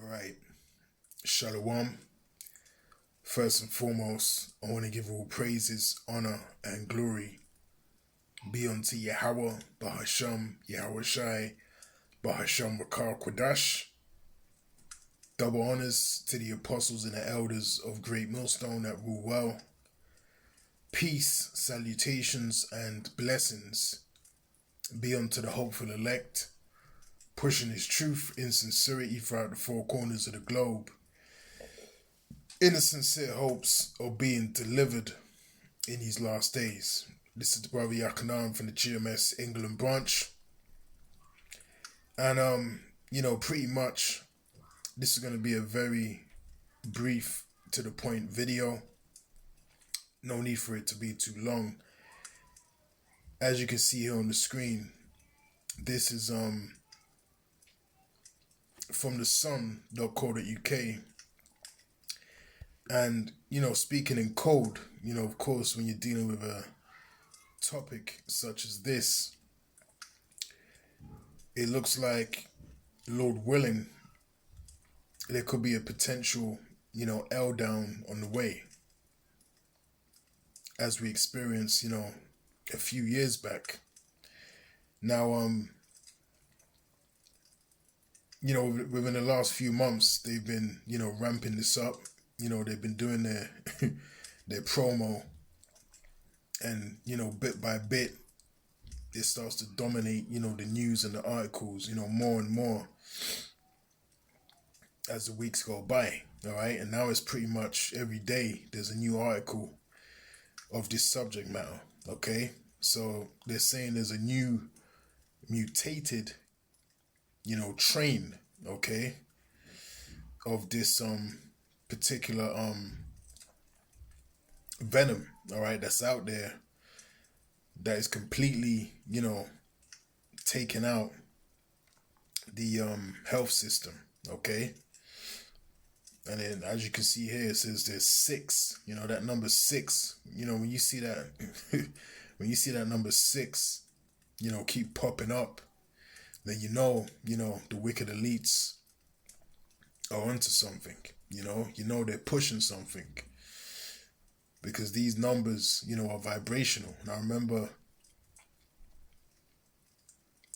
Alright, Shalom. First and foremost, I want to give all praises, honor, and glory be unto Yahweh, Bahasham, Yahweh Shai, Bahasham Rakar Kwadash. Double honors to the apostles and the elders of Great Millstone that rule well. Peace, salutations, and blessings be unto the hopeful elect, pushing his truth in sincerity throughout the four corners of the globe, in the sincere hopes of being delivered in these last days. This is the brother Yakanan from the GMS England branch. And, pretty much this is going to be a very brief, to the point video. No need for it to be too long. As you can see here on the screen, this is from the sun.co.uk. And, speaking in code, of course, when you're dealing with a topic such as this, it looks like, Lord willing, there could be a potential, L down on the way, as we experienced, a few years back. Now, within the last few months, they've been, ramping this up. They've been doing their their promo, and, bit by bit, it starts to dominate, the news and the articles, more and more as the weeks go by, all right? And now it's pretty much every day there's a new article of this subject matter, okay? So they're saying there's a new mutated, train, okay, of this particular venom, all right, that's out there, that is completely, taking out the health system, okay? And then, as you can see here, it says there's 6. That number 6. When you see that, when you see that number 6, keep popping up, then the wicked elites are onto something. They're pushing something, because these numbers, are vibrational. And I remember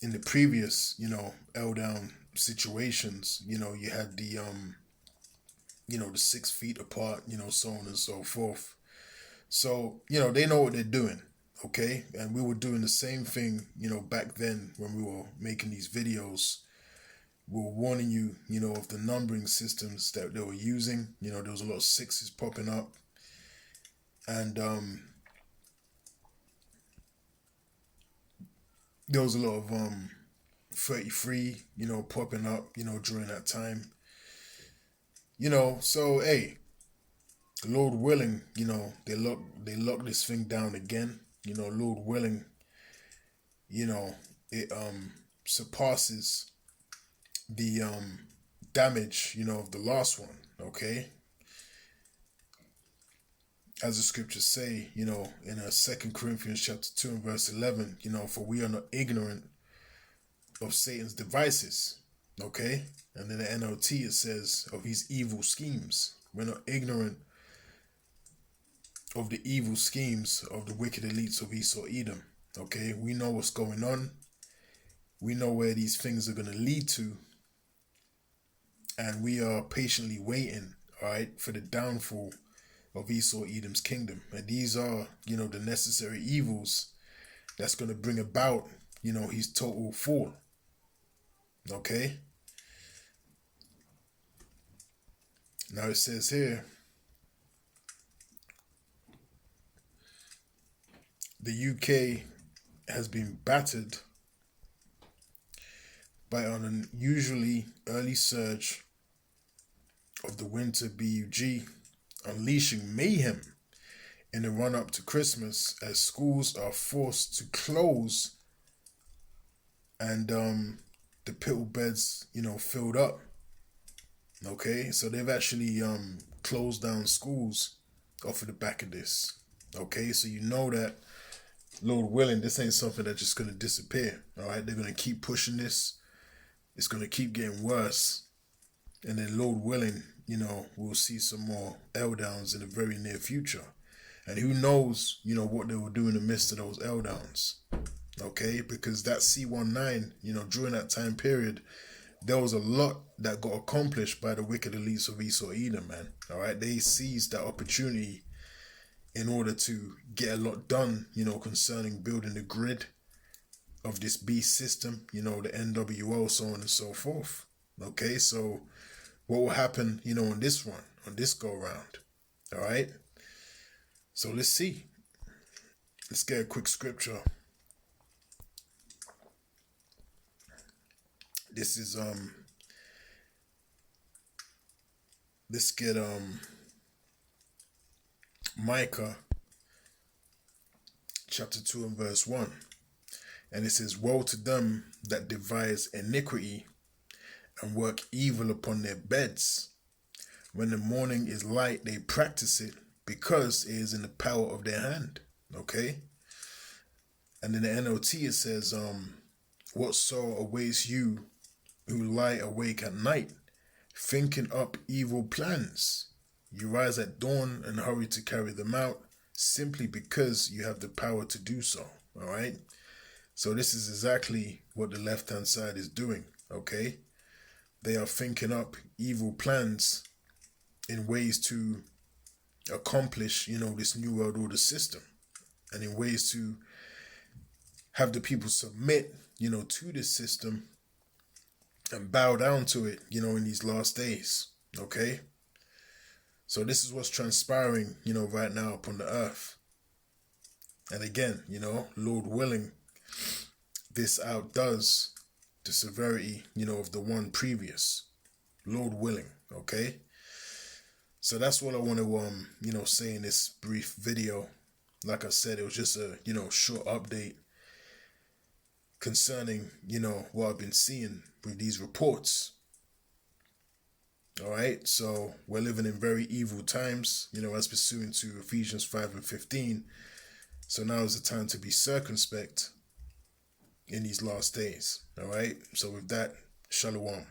in the previous, L down situations, you had the the 6 feet apart, so on and so forth. So, they know what they're doing, okay? And we were doing the same thing, back then when we were making these videos. We were warning you, of the numbering systems that they were using. There was a lot of 6s popping up. And there was a lot of 33, popping up, during that time. So hey, Lord willing, they lock this thing down again. Lord willing, it surpasses the damage, of the last one, okay? As the scriptures say, in 2 Corinthians chapter 2 and verse 11, for we are not ignorant of Satan's devices, okay? And in the NLT it says of his evil schemes. We're not ignorant of the evil schemes of the wicked elites of Esau Edom, okay? We know what's going on. We know where these things are going to lead to. And we are patiently waiting, all right, for the downfall of Esau Edom's kingdom. And these are, the necessary evils that's going to bring about, his total fall, okay? Now it says here, the UK has been battered by an unusually early surge of the winter BUG, unleashing mayhem in the run-up to Christmas as schools are forced to close and the pill beds, filled up. Okay, so they've actually closed down schools off of the back of this. Okay, so that, Lord willing, this ain't something that's just going to disappear. All right, they're going to keep pushing this. It's going to keep getting worse. And then Lord willing, we'll see some more L downs in the very near future. And who knows, what they will do in the midst of those L downs. Okay, because that C19, during that time period, there was a lot that got accomplished by the wicked elites of Esau Edom, man. All right, they seized that opportunity in order to get a lot done, concerning building the grid of this beast system, the NWO, so on and so forth. Okay, so what will happen, on this run, on this go round? All right, so let's see. Let's get a quick scripture. This is let's get Micah chapter 2 and verse 1. And it says, woe to them that devise iniquity and work evil upon their beds. When the morning is light, they practice it, because it is in the power of their hand. Okay? And in the NLT it says, what sorrow awaits you who lie awake at night, thinking up evil plans? You rise at dawn and hurry to carry them out, simply because you have the power to do so. All right? So this is exactly what the left-hand side is doing, okay? They are thinking up evil plans in ways to accomplish, this New World Order system, and in ways to have the people submit, to this system and bow down to it, in these last days, okay? So this is what's transpiring, right now upon the earth. And again, Lord willing, this outdoes the severity, of the one previous. Lord willing, okay? So that's what I want to, say in this brief video. Like I said, it was just a, short update concerning, what I've been seeing with these reports. All right, so we're living in very evil times, as pursuant to Ephesians 5 and 15. So now is the time to be circumspect in these last days. All right, so with that, shalom.